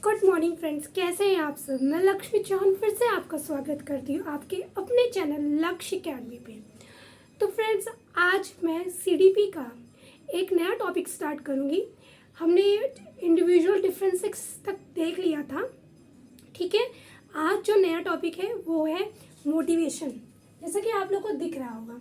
Good morning friends, कैसे हैं आप सब। मैं लक्ष्मी चौहान फिर से आपका स्वागत करती हूँ आपके अपने चैनल लक्ष्य अकेडमी पे। तो फ्रेंड्स, आज मैं सीडीपी का एक नया टॉपिक स्टार्ट करूँगी। हमने इंडिविजुअल डिफरेंसेस तक देख लिया था, ठीक है। आज जो नया टॉपिक है वो है मोटिवेशन, जैसा कि आप लोग को दिख रहा होगा,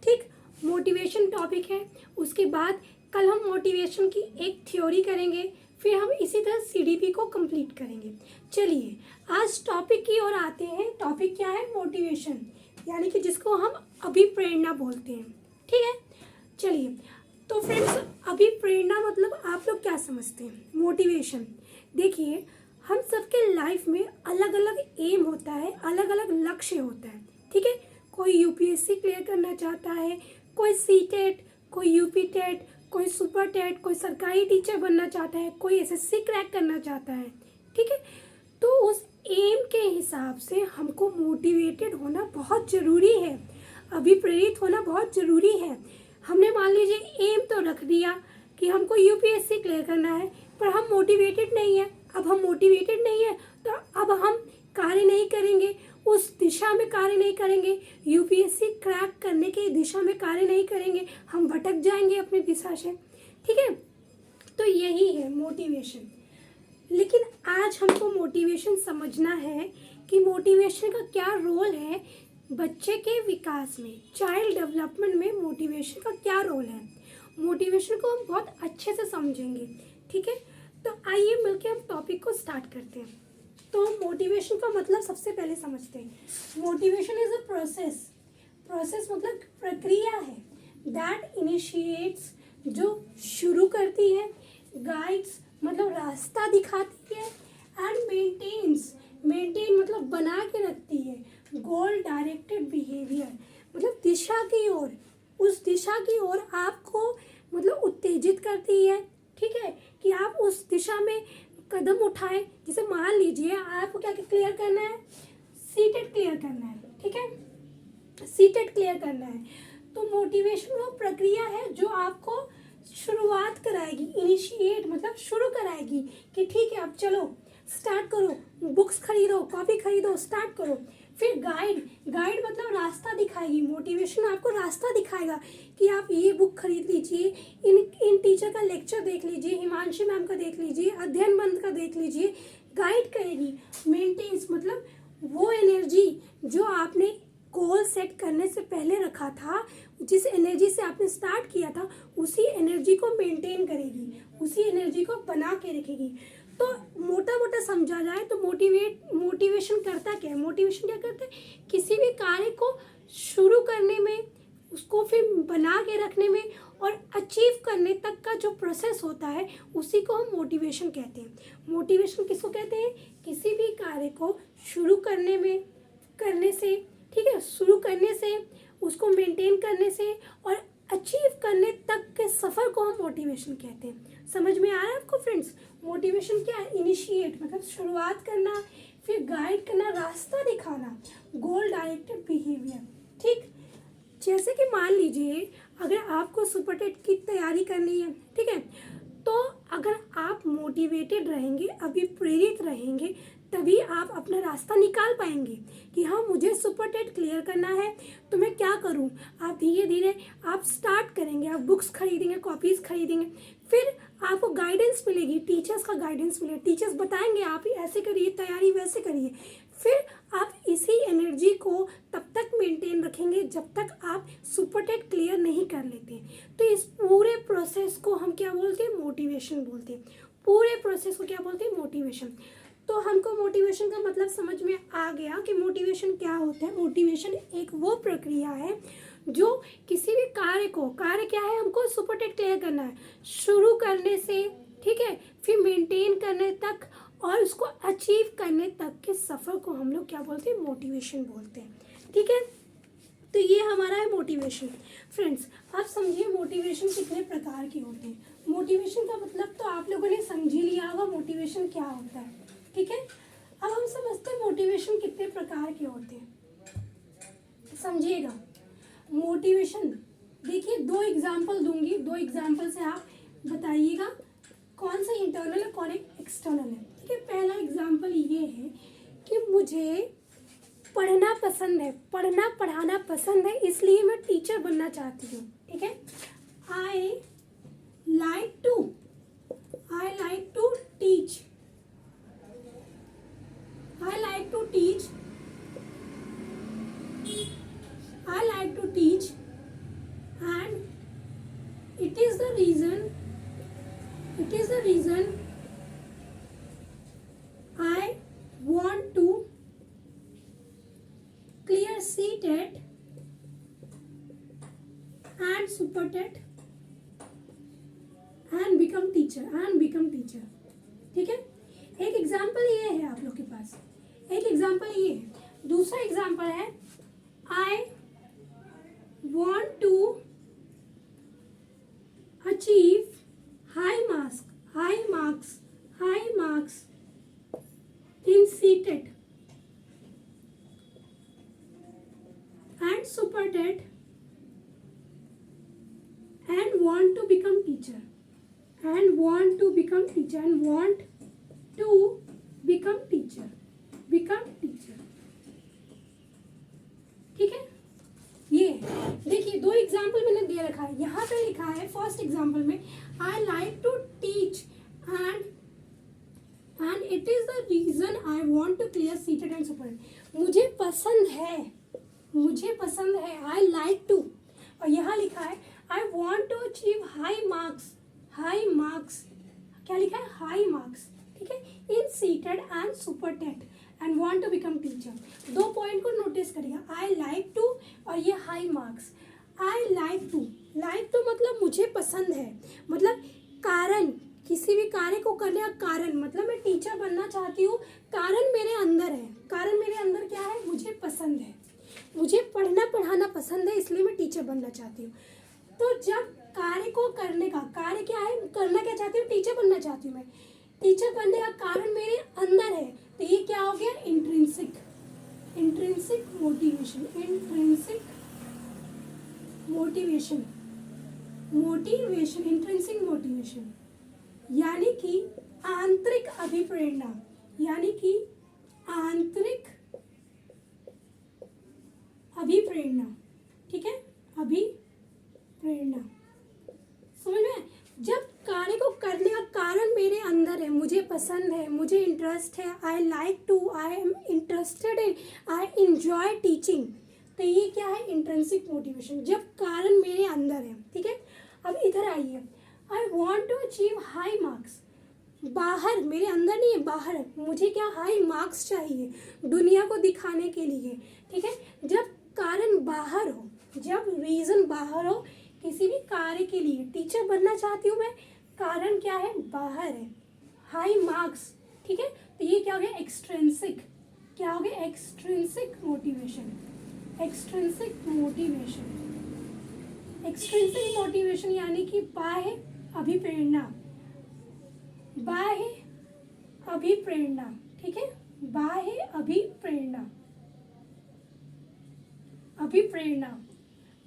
ठीक। मोटिवेशन टॉपिक है। उसके बाद कल हम मोटिवेशन की एक थ्योरी करेंगे, फिर हम इसी तरह सीडीपी को कंप्लीट करेंगे। चलिए आज टॉपिक की ओर आते हैं। टॉपिक क्या है? मोटिवेशन, यानी कि जिसको हम अभिप्रेरणा बोलते हैं, ठीक है। चलिए तो फ्रेंड्स, अभिप्रेरणा मतलब आप लोग क्या समझते हैं? मोटिवेशन, देखिए हम सबके लाइफ में अलग अलग एम होता है, अलग अलग लक्ष्य होता है, ठीक है। कोई यूपीएससी क्लियर करना चाहता है, कोई सीटेट, कोई यूपी टेट, कोई सुपर टेट, कोई सरकारी टीचर बनना चाहता है, कोई एसएससी क्रैक करना चाहता है, ठीक है। तो उस एम के हिसाब से हमको मोटिवेटेड होना बहुत ज़रूरी है, अभिप्रेरित होना बहुत ज़रूरी है। हमने मान लीजिए एम तो रख दिया कि हमको यूपीएससी क्लियर करना है, पर हम मोटिवेटेड नहीं है। अब हम मोटिवेटेड नहीं है तो अब हम कार्य नहीं करेंगे, उस दिशा में कार्य नहीं करेंगे, यूपीएससी क्रैक करने की दिशा में कार्य नहीं करेंगे, हम भटक जाएंगे अपनी दिशा से, ठीक है। तो यही है मोटिवेशन। लेकिन आज हमको मोटिवेशन समझना है कि मोटिवेशन का क्या रोल है बच्चे के विकास में, चाइल्ड डेवलपमेंट में मोटिवेशन का क्या रोल है। मोटिवेशन को हम बहुत अच्छे से समझेंगे, ठीक है। तो आइए मिलकर हम टॉपिक को स्टार्ट करते हैं। तो मोटिवेशन का मतलब सबसे पहले समझते हैं। Motivation is a process. Process मतलब प्रक्रिया है, दैट इनिशिएट्स, जो शुरू करती है, गाइड्स मतलब रास्ता दिखाती है, एंड मेंटेन्स, मेंटेन मतलब बना के रखती है, गोल डायरेक्टेड बिहेवियर मतलब दिशा की ओर, उस दिशा की ओर आपको मतलब उत्तेजित करती है, ठीक है, कि आप उस दिशा में कदम उठाएं। जैसे मान लीजिए आपको क्या क्लियर करना है? सीटेट क्लियर करना है, ठीक है, सीटेट क्लियर करना है। तो मोटिवेशन वो प्रक्रिया है जो आपको शुरुआत कराएगी, इनिशिएट मतलब शुरू कराएगी कि ठीक है अब चलो स्टार्ट करो, बुक्स खरीदो, कॉपी खरीदो, स्टार्ट करो। फिर गाइड, गाइड मतलब रास्ता दिखाएगी। मोटिवेशन आपको रास्ता दिखाएगा कि आप ये बुक खरीद लीजिए, इन टीचर का लेक्चर देख लीजिए, हिमांशी मैम का देख लीजिए, अध्ययन बंद का देख लीजिए, गाइड करेगी। मेंटेन्स मतलब वो एनर्जी जो आपने गोल सेट करने से पहले रखा था, जिस एनर्जी से आपने स्टार्ट किया था, उसी एनर्जी को मेंटेन करेगी, उसी एनर्जी को बना के रखेगी। तो मोटा मोटा समझा जाए तो मोटिवेशन करता क्या है? मोटिवेशन क्या करता है? किसी भी कार्य को शुरू करने में, उसको फिर बना के रखने में और अचीव करने तक का जो प्रोसेस होता है, उसी को हम मोटिवेशन कहते हैं। मोटिवेशन किसको कहते हैं? किसी भी कार्य को शुरू करने में, करने से, ठीक है, शुरू करने से, उसको मेंटेन करने से और अचीव करने तक के सफ़र को हम मोटिवेशन कहते हैं। समझ में आ रहा है आपको फ्रेंड्स? मोटिवेशन क्या है? इनिशिएट मतलब शुरुआत करना, फिर गाइड करना, रास्ता दिखाना, गोल डायरेक्टेड बिहेवियर, ठीक। जैसे कि मान लीजिए अगर आपको सुपर टेट की तैयारी करनी है, ठीक है, तो अगर आप मोटिवेटेड रहेंगे, अभी प्रेरित रहेंगे, तभी आप अपना रास्ता निकाल पाएंगे कि हाँ मुझे सुपर टेट क्लियर करना है, तो मैं क्या करूँ। आप धीरे धीरे आप स्टार्ट करेंगे, आप बुक्स खरीदेंगे, कॉपीज़ खरीदेंगे, फिर आपको गाइडेंस मिलेगी, टीचर्स का गाइडेंस मिलेगा, टीचर्स बताएंगे आप ऐसे करिए तैयारी, वैसे करिए। फिर आप इसी एनर्जी को तब तक मेंटेन रखेंगे जब तक आप सुपर टेट क्लियर नहीं कर लेते। तो इस पूरे प्रोसेस को हम क्या बोलते हैं? मोटिवेशन बोलते हैं। पूरे प्रोसेस को क्या बोलते हैं? मोटिवेशन। तो हमको मोटिवेशन का मतलब समझ में आ गया कि मोटिवेशन क्या होता है। मोटिवेशन एक वो प्रक्रिया है जो किसी भी कार्य को, कार्य क्या है? हमको सुपर टेट क्लियर करना है, शुरू करने से, ठीक है, फिर मेंटेन करने तक और उसको अचीव करने तक के सफ़र को हम लोग क्या बोलते हैं? मोटिवेशन बोलते हैं, ठीक है। तो ये हमारा है मोटिवेशन। फ्रेंड्स, आप समझिए मोटिवेशन कितने प्रकार की होती है। मोटिवेशन का मतलब तो आप लोगों ने समझ ही लिया होगा मोटिवेशन क्या होता है, ठीक है। अब हम समझते हैं मोटिवेशन कितने प्रकार के होते हैं। समझिएगा मोटिवेशन, देखिए दो एग्जाम्पल दूंगी, दो एग्जाम्पल से आप बताइएगा कौन सा इंटरनल है कौन एक्सटर्नल है, ठीक है, पहला एग्जाम्पल ये है कि मुझे पढ़ना पसंद है, पढ़ना पढ़ाना पसंद है, इसलिए मैं टीचर बनना चाहती हूँ। ठीक है, I like to teach, I like to teach, I like to teach, and it is the reason I want to clear CTET and Super TET and become teacher. ठीक है, एक एग्जाम्पल ये है आप लोग के पास, एक एग्जाम्पल ये है। दूसरा एग्जाम्पल है I want to achieve high marks in CTET and Super TET and want to become teacher, ठीक है। ये देखिए दो एग्जाम्पल मैंने दे रखा है, यहाँ पे लिखा है फर्स्ट एग्जाम्पल में I like to teach and it is the reason I want to clear seated and super. मुझे पसंद है आई लाइक टू, और यहाँ लिखा है I want to achieve high marks, क्या लिखा है, हाई मार्क्स, ठीक है, in CTET and super TET and want to become teacher. दो पॉइंट को नोटिस करिएगा, आई लाइक टू और ये high marks. I like to मतलब मुझे पसंद है, मतलब कारण, किसी भी कार्य को करने का कारण, मतलब मैं टीचर बनना चाहती हूँ, कारण मेरे अंदर है, कारण मेरे अंदर क्या है, मुझे पसंद है, मुझे पढ़ना पढ़ाना पसंद है, इसलिए मैं टीचर बनना चाहती हूँ। तो जब कार्य को करने का कार्य क्या है, करना क्या चाहती हूँ, टीचर बनना चाहती हूँ मैं, टीचर बनने का कारण मेरे अंदर है, तो ये क्या हो गया, इंट्रिंसिक मोटिवेशन, यानी कि आंतरिक अभिप्रेरणा, ठीक है, अभिप्रेरणा, समझ में। जब कार्य को करने का कारण मेरे अंदर है, मुझे पसंद है, मुझे इंटरेस्ट है, I like to, I am interested in, I enjoy teaching, तो ये क्या है, इंट्रिंसिक मोटिवेशन, जब कारण मेरे अंदर है। ठीक है, अब इधर आइए, I want to achieve high marks, बाहर, मेरे अंदर नहीं है, बाहर है, मुझे क्या, हाई मार्क्स चाहिए दुनिया को दिखाने के लिए। ठीक है, जब कारण बाहर हो, जब रीज़न बाहर हो किसी भी कार्य के लिए, टीचर बनना चाहती हूँ मैं, कारण क्या है, बाहर है, हाई मार्क्स। ठीक है, तो ये क्या हो गया, एक्सट्रिंसिक, क्या हो गया, एक्सट्रिंसिक मोटिवेशन, यानी कि बाह्य अभिप्रेरणा, ठीक है, बाह्य अभिप्रेरणा।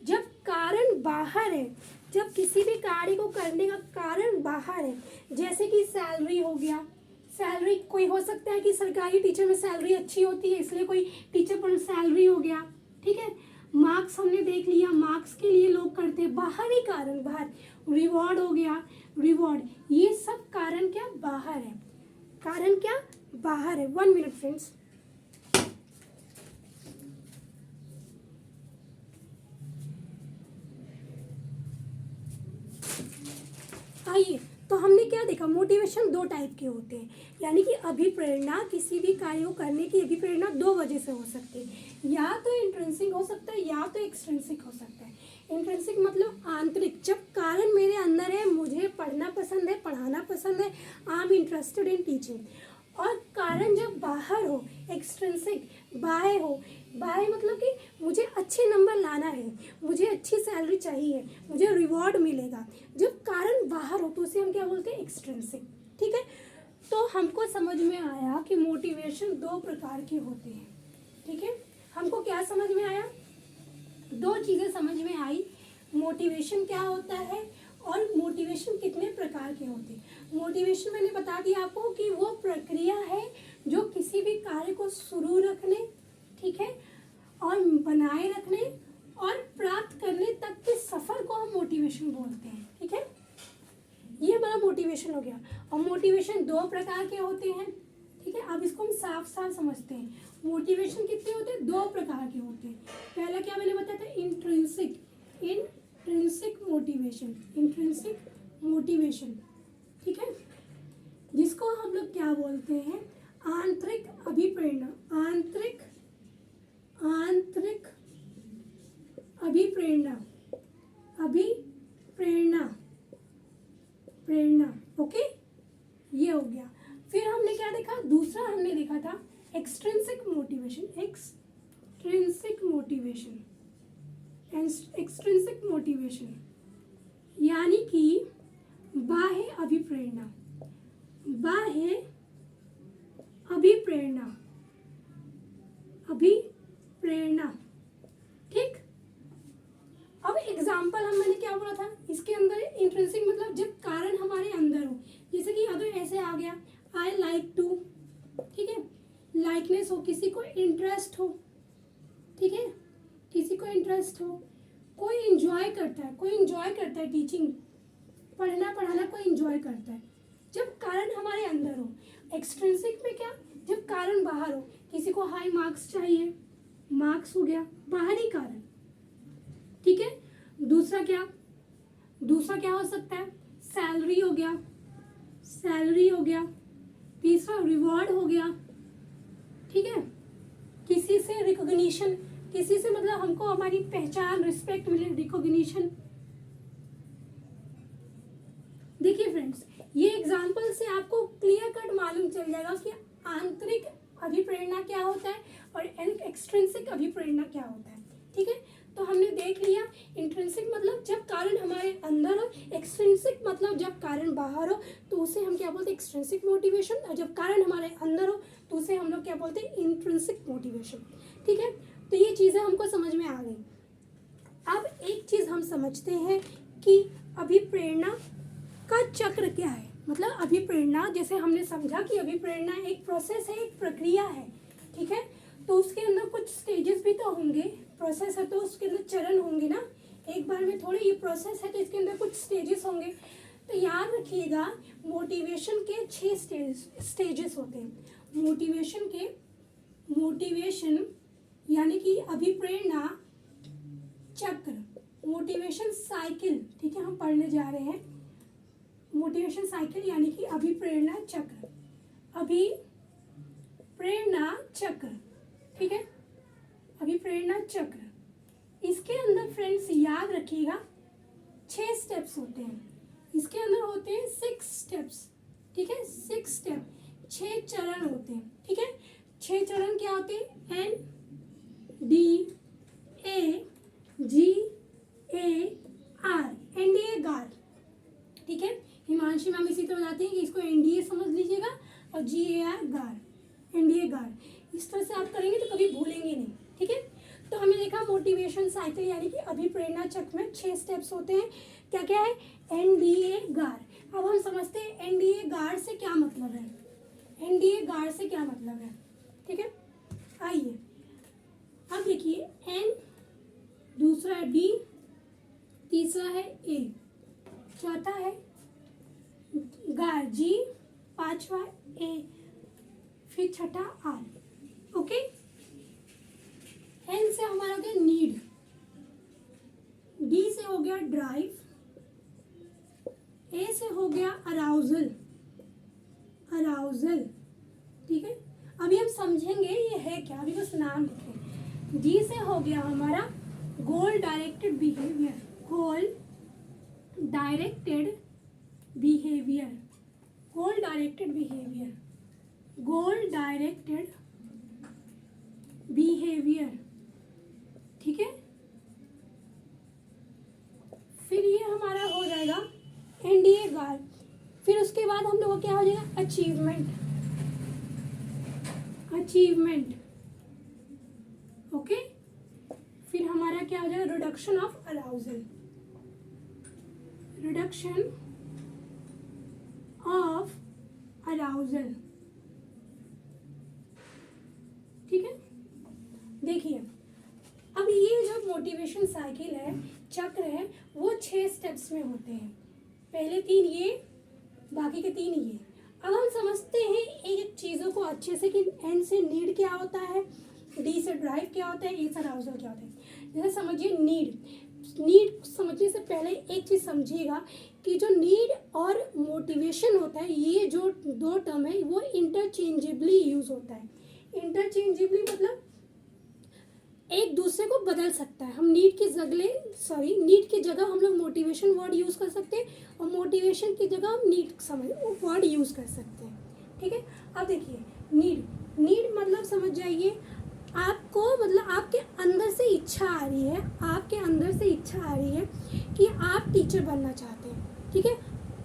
जब कारण बाहर है, जब किसी भी कार्य को करने का कारण बाहर है, जैसे कि सैलरी हो गया, सैलरी कोई हो सकता है कि सरकारी टीचर में सैलरी अच्छी होती है, इसलिए कोई टीचर पर सैलरी हो गया। ठीक है, मार्क्स हमने देख लिया, मार्क्स के लिए लोग करते हैं, बाहरी कारण, बाहर रिवॉर्ड हो गया, रिवॉर्ड, ये सब कारण क्या, बाहर है, कारण क्या, बाहर है। 1 मिनट फ्रेंड्स, आइए, तो हमने क्या देखा, मोटिवेशन दो टाइप के होते हैं, यानी कि अभिप्रेरणा, किसी भी कार्य को करने की अभिप्रेरणा दो वजह से हो सकती है, या तो इंट्रिंसिक हो सकता है या तो एक्सट्रिंसिक हो सकता है। इंट्रिंसिक मतलब आंतरिक, जब कारण मेरे अंदर है, मुझे पढ़ना पसंद है, पढ़ाना पसंद है, आई एम इंटरेस्टेड इन टीचिंग, और कारण जब बाहर हो, एक्सट्रिंसिक, बाह्य हो, बाह्य मतलब कि मुझे अच्छे नंबर लाना है, मुझे अच्छी सैलरी चाहिए, मुझे रिवॉर्ड मिलेगा, जब कारण बाहर हो तो उसे हम क्या बोलते हैं, एक्सट्रिंसिक। ठीक है, तो हमको समझ में आया कि मोटिवेशन दो प्रकार के होते हैं। ठीक है, हमको क्या समझ में आया, दो चीज़ें समझ में आई, मोटिवेशन क्या होता है और मोटिवेशन कितने प्रकार के होते हैं? मोटिवेशन मैंने बता दिया आपको कि वो प्रक्रिया है जो किसी भी कार्य को शुरू रखने, ठीक है, और बनाए रखने और प्राप्त करने तक के सफर को हम मोटिवेशन बोलते हैं, ठीक है। ये हमारा मोटिवेशन हो गया। और मोटिवेशन 2 प्रकार के होते हैं, ठीक है। अब इसको हम साफ साफ समझते हैं। मोटिवेशन कितने होते हैं? 2 प्रकार के होते हैं। पहला क्या मैंने बताया था? इंट्रिंसिक मोटिवेशन, ठीक है, जिसको हम लोग क्या बोलते हैं? आंतरिक अभिप्रेरणा, प्रेरणा, ओके, ये हो गया। फिर हमने क्या देखा? दूसरा हमने देखा था एक्सट्रिंसिक मोटिवेशन, यानी कि बाह्य अभिप्रेरणा, ठीक। अब एग्जाम्पल मैंने क्या बोला था इसके अंदर? इंट्रिंसिक मतलब जब कारण हमारे अंदर हो, जैसे कि अगर ऐसे आ गया आई लाइक टू, ठीक है, लाइकनेस हो, किसी को इंटरेस्ट हो, ठीक है, किसी को इंटरेस्ट हो, कोई इंजॉय करता है टीचिंग, पढ़ाना कोई इंजॉय करता है, जब कारण हमारे अंदर हो। एक्सट्रिंसिक में क्या? जब कारण बाहर हो, किसी को हाई मार्क्स चाहिए, मार्क्स हो गया, बाहरी कारण, ठीक है। दूसरा क्या हो सकता है? सैलरी हो गया, तीसरा रिवॉर्ड हो गया, ठीक है, किसी से रिकॉग्निशन, किसी से मतलब हमको हमारी पहचान, रिस्पेक्ट मिले, रिकॉग्निशन। देखिए फ्रेंड्स, ये एग्जाम्पल से आपको क्लियर कट मालूम चल जाएगा कि आंतरिक अभिप्रेरणा क्या होता है और एक्सट्रिंसिक अभिप्रेरणा क्या होता है, ठीक है। तो हमने देख लिया, इंट्रिंसिक मतलब जब कारण हमारे अंदर हो, एक्सट्रिंसिक मतलब जब कारण बाहर हो, तो उसे हम क्या बोलते हैं? Extrinsic motivation. और जब कारण हमारे अंदर हो तो उसे हम लोग क्या बोलते हैं? इंट्रिंसिक मोटिवेशन, ठीक है। तो ये चीज़ें हमको समझ में आ गई। अब एक चीज़ हम समझते हैं कि अभिप्रेरणा का चक्र क्या है। मतलब अभिप्रेरणा, जैसे हमने समझा कि अभिप्रेरणा एक प्रोसेस है, एक प्रक्रिया है, ठीक है। तो उसके अंदर कुछ स्टेजेस भी तो होंगे, प्रोसेस है तो उसके अंदर चरण होंगे ना, एक बार में थोड़ी ये प्रोसेस है तो इसके अंदर कुछ स्टेजेस होंगे। तो याद रखिएगा, मोटिवेशन के 6 स्टेजेस होते हैं। मोटिवेशन यानी कि अभिप्रेरणा चक्र, मोटिवेशन साइकिल, ठीक है, हम पढ़ने जा रहे हैं। मोटिवेशन साइकिल यानी कि अभिप्रेरणा चक्र, ठीक है, अभिप्रेरणा चक्र। इसके अंदर फ्रेंड्स याद रखिएगा 6 स्टेप्स होते हैं। इसके अंदर होते हैं 6 स्टेप्स, ठीक है, 6 स्टेप, 6 चरण होते हैं, ठीक है। 6 चरण क्या होते हैं? NDA गार, ठीक है। हिमांशी मैम इसी तरह बताती हैं कि इसको NDA समझ लीजिएगा और GAR गार, NDA गार। इस तरह से आप करेंगे तो कभी भूलेंगे नहीं, ठीक है। तो हमने देखा मोटिवेशन साइकिल यानी कि अभिप्रेरणा चक्र में 6 स्टेप्स होते हैं। क्या क्या है? NDA गार। अब हम समझते हैं NDA गार से क्या मतलब है, ठीक है। आइए अब देखिए, N, दूसरा है D, तीसरा है A, चौथा है गार G, पांचवा A, फिर छठा R, ओके। N से हमारा हो गया नीड, D से हो गया ड्राइव, A से हो गया अराउजल, ठीक है। अभी हम समझेंगे ये है क्या, अभी बस नाम लिखें। D से हो गया हमारा गोल डायरेक्टेड बिहेवियर, ठीक है। फिर ये हमारा हो जाएगा NDA गार। फिर उसके बाद हम लोग को क्या हो जाएगा? Achievement, okay. फिर हमारा क्या हो जाएगा? Reduction of reduction of arousal. ठीक है, देखिए अब ये जो मोटिवेशन साइकिल है, चक्र है, वो 6 स्टेप्स में होते हैं। पहले 3 ये, बाकी के 3 ये। अब हम समझते हैं एक एक चीज़ों को अच्छे से कि एन से नीड क्या होता है, डी से ड्राइव क्या होता है, ए से अराउजल क्या होता है। जैसे समझिए नीड समझने से पहले एक चीज़ समझिएगा कि जो नीड और मोटिवेशन होता है, ये जो 2 टर्म है वो इंटरचेंजेबली यूज होता है। इंटरचेंजेबली मतलब एक दूसरे को बदल सकता है। हम नीड की जगह हम लोग मोटिवेशन वर्ड यूज़ कर सकते हैं और मोटिवेशन की जगह हम नीड वर्ड यूज़ कर सकते हैं। ठीक है, अब देखिए नीड मतलब समझ जाइए, आपको मतलब आपके अंदर से इच्छा आ रही है, कि आप टीचर बनना चाहते हैं। ठीक है,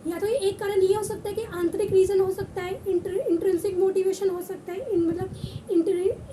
या तो एक कारण ये हो सकता है कि आंतरिक रीज़न हो सकता है, इंट्रिंसिक मोटिवेशन हो सकता है, मतलब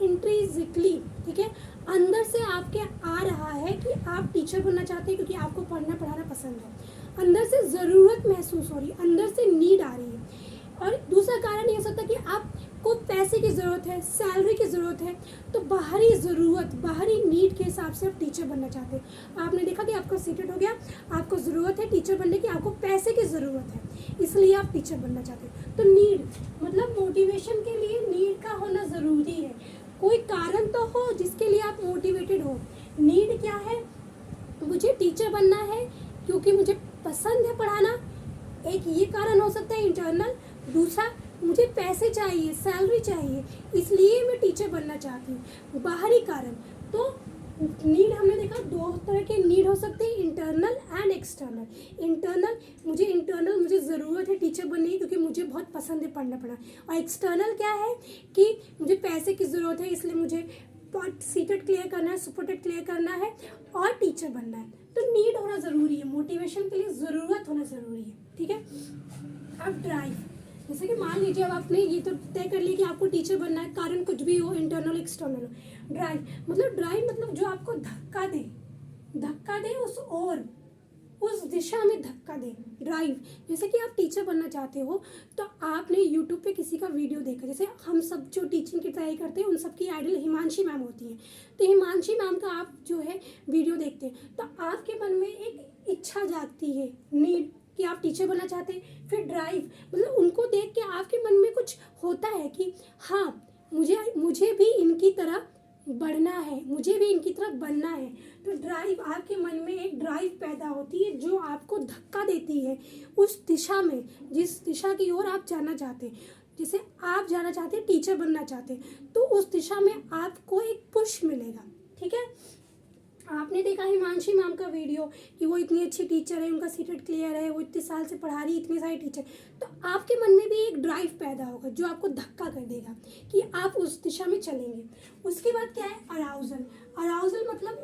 इंट्रिंसिकली। ठीक है, अंदर से आपके आ रहा है कि आप टीचर बनना चाहते हैं क्योंकि आपको पढ़ाना पसंद है, अंदर से ज़रूरत महसूस हो रही है, अंदर से नीड आ रही है। और दूसरा कारण ये हो सकता है कि आपको पैसे की ज़रूरत है, सैलरी की ज़रूरत है, तो बाहरी ज़रूरत, बाहरी नीड के हिसाब से आप टीचर बनना चाहते हैं। आपने देखा कि आपका सीटेड हो गया, आपको ज़रूरत है टीचर बनने की, आपको पैसे की ज़रूरत है, इसलिए आप टीचर बनना चाहते हैं। तो नीड मतलब मोटिवेशन के लिए नीड का होना ज़रूरी है। कोई कारण तो हो जिसके लिए आप मोटिवेटेड हो। नीड क्या है? मुझे टीचर बनना है क्योंकि मुझे पसंद है पढ़ाना, एक ये कारण हो सकता है इंटरनल। दूसरा, मुझे पैसे चाहिए, सैलरी चाहिए, इसलिए मैं टीचर बनना चाहती हूँ, बाहरी कारण। तो नीड हमने देखा 2 तरह के नीड हो सकते हैं, इंटरनल एंड एक्सटर्नल। इंटरनल मुझे ज़रूरत है टीचर बनने की क्योंकि मुझे बहुत पसंद है पढ़ना। और एक्सटर्नल क्या है कि मुझे पैसे की ज़रूरत है, इसलिए मुझे सीटेट क्लियर करना है, सुपरटेट क्लियर करना है और टीचर बनना है। तो नीड होना ज़रूरी है, मोटिवेशन के लिए ज़रूरत होना ज़रूरी है। ठीक है, अब ड्राइव, जैसे कि मान लीजिए अब आपने ये तो तय कर लिया कि आपको टीचर बनना है, कारण कुछ भी हो, इंटरनल एक्सटर्नल हो। ड्राइव मतलब जो आपको धक्का दे उस दिशा में धक्का दे। ड्राइव, जैसे कि आप टीचर बनना चाहते हो तो आपने यूट्यूब पे किसी का वीडियो देखा, जैसे हम सब जो टीचिंग की ट्राई करते हैं उन सबकी आइडल हिमांशी मैम होती हैं, तो हिमांशी मैम का आप जो है वीडियो देखते हैं तो आपके मन में एक इच्छा जागती है, नीड कि आप टीचर बनना चाहते हैं। फिर ड्राइव मतलब उनको देख के आपके मन में कुछ होता है कि हाँ मुझे भी इनकी तरह बढ़ना है, मुझे भी इनकी तरफ बनना है। तो ड्राइव, आपके मन में एक ड्राइव पैदा होती है जो आपको धक्का देती है उस दिशा में, जिस दिशा की ओर आप जाना चाहते हैं। जैसे आप जाना चाहते हैं, टीचर बनना चाहते हैं, तो उस दिशा में आपको एक पुश मिलेगा। ठीक है, आपने देखा हिमांशी मैम का वीडियो कि वो इतनी अच्छी टीचर है, उनका सीटेट क्लियर है, वो इतने साल से पढ़ा रही, इतने सारे टीचर, तो आपके मन में भी एक ड्राइव पैदा होगा जो आपको धक्का कर देगा कि आप उस दिशा में चलेंगे। उसके बाद क्या है? अराउजल मतलब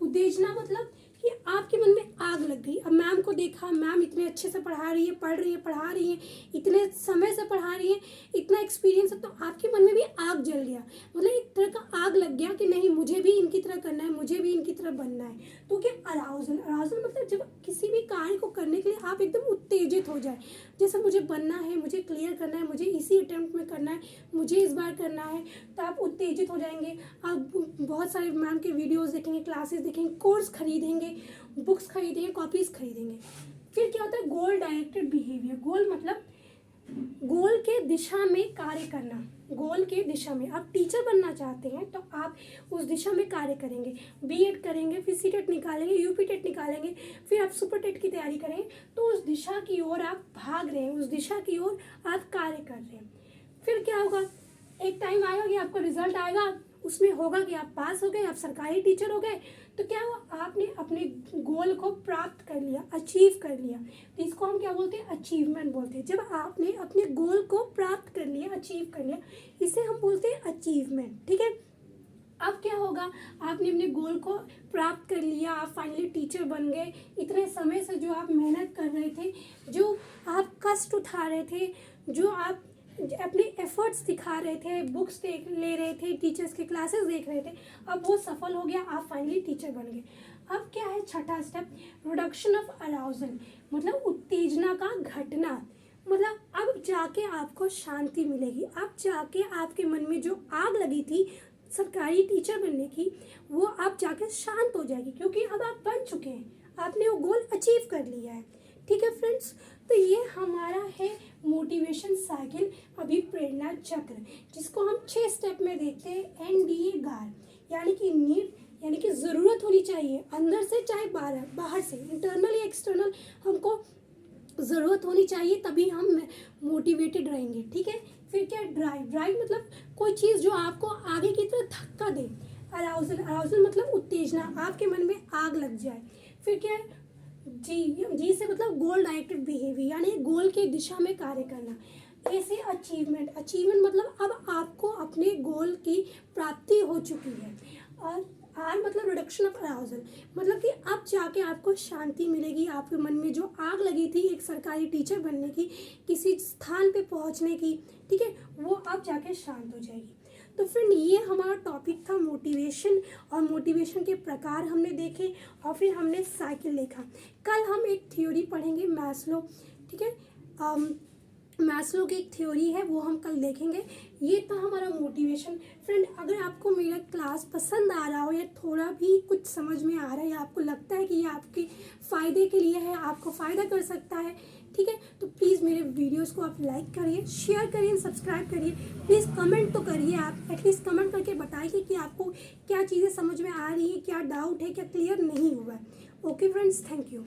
उत्तेजना मतलब कि आपके मन में आग लग गई। अब मैम को देखा, मैम इतने अच्छे से पढ़ा रही है, पढ़ा रही है, इतने समय से पढ़ा रही है, इतना एक्सपीरियंस है, तो आपके मन में भी आग जल गया, मतलब एक तरह का आग लग गया कि नहीं मुझे भी इनकी तरह करना है, मुझे भी इनकी तरह बनना है। तो क्या अराउजल मतलब जब किसी भी कार्य को करने के लिए आप एकदम उत्तेजित हो जाए, जैसे मुझे बनना है, मुझे क्लियर करना है, मुझे इसी अटेम्प्ट में करना है, मुझे इस बार करना है, तो आप उत्तेजित हो जाएंगे। आप बहुत सारे मैम के वीडियोस देखेंगे, क्लासेस देखेंगे, कोर्स खरीदेंगे, बुक्स खरीदेंगे, कॉपीज खरीदेंगे। फिर क्या होता है? गोल डायरेक्टेड बिहेवियर। गोल मतलब गोल के दिशा में कार्य करना, गोल के दिशा में। आप टीचर बनना चाहते हैं तो आप उस दिशा में कार्य करेंगे, बीएड करेंगे, फिर सीटेट निकालेंगे, यूपीटेट निकालेंगे, फिर आप सुपरटेट की तैयारी करेंगे, तो उस दिशा की ओर आप भाग रहे हैं, उस दिशा की ओर आप कार्य कर रहे हैं। फिर क्या होगा? एक टाइम आएगा कि आपका रिजल्ट आएगा, उसमें होगा कि आप पास हो गए, आप सरकारी टीचर हो गए, तो क्या हुआ? आपने अपने गोल को प्राप्त कर लिया, अचीव कर लिया। तो इसको हम क्या बोलते हैं? अचीवमेंट बोलते हैं। जब आपने अपने गोल को प्राप्त कर लिया, अचीव कर लिया, इसे हम बोलते हैं अचीवमेंट। ठीक है, अब क्या होगा? आपने अपने गोल को प्राप्त कर लिया, आप फाइनली टीचर बन गए। इतने समय से जो आप मेहनत कर रहे थे, जो आप कष्ट उठा रहे थे, जो आप अपने एफर्ट्स दिखा रहे थे, बुक्स देख ले रहे थे, टीचर्स के क्लासेस देख रहे थे, अब वो सफल हो गया, आप फाइनली टीचर बन गए। अब क्या है छठा स्टेप, रिडक्शन ऑफ अराउजल, मतलब उत्तेजना का घटना। मतलब अब जाके आपको शांति मिलेगी, अब जाके आपके मन में जो आग लगी थी सरकारी टीचर बनने की, वो अब जाके शांत हो जाएगी, क्योंकि अब आप बन चुके हैं, आपने वो गोल अचीव कर लिया है। ठीक है फ्रेंड्स, तो ये हमारा है मोटिवेशन साइकिल, अभिप्रेरणा चक्र, जिसको हम 6 स्टेप में देखते हैं। NDA गार, यानी कि नीड, यानी कि ज़रूरत होनी चाहिए अंदर से चाहे बाहर से, इंटरनल या एक्सटर्नल, हमको ज़रूरत होनी चाहिए, तभी हम मोटिवेटेड रहेंगे। ठीक है, फिर क्या, ड्राइव, ड्राइव मतलब कोई चीज़ जो आपको आगे की तरफ धक्का दे। अराउजल, अराउजल मतलब उत्तेजना, आपके मन में आग लग जाए। फिर क्या है, जी से मतलब गोल डायरेक्टेड बिहेवियर, यानी गोल की दिशा में कार्य करना। ऐसे अचीवमेंट, अचीवमेंट मतलब अब आपको अपने गोल की प्राप्ति हो चुकी है। और आर मतलब रिडक्शन ऑफ अराउजल, मतलब कि अब जाके आपको शांति मिलेगी, आपके मन में जो आग लगी थी एक सरकारी टीचर बनने की, किसी स्थान पे पहुंचने की, ठीक है, वो अब जाके शांत हो जाएगी। तो फ्रेंड, ये हमारा टॉपिक था मोटिवेशन, और मोटिवेशन के प्रकार हमने देखे, और फिर हमने साइकिल देखा। कल हम एक थ्योरी पढ़ेंगे, मैस्लो, ठीक है, मैस्लो की एक थ्योरी है, वो हम कल देखेंगे। ये था हमारा मोटिवेशन। फ्रेंड, अगर आपको मेरा क्लास पसंद आ रहा हो, या थोड़ा भी कुछ समझ में आ रहा है, या आपको लगता है कि ये आपके फ़ायदे के लिए है, आपको फ़ायदा कर सकता है, ठीक है, तो प्लीज़ मेरे वीडियोस को आप लाइक करिए, शेयर करिए, सब्सक्राइब करिए। प्लीज़ कमेंट तो करिए, आप एटलीस्ट कमेंट करके बताइए कि आपको क्या चीज़ें समझ में आ रही है, क्या डाउट है, क्या क्लियर नहीं हुआ है। Okay friends, thank you.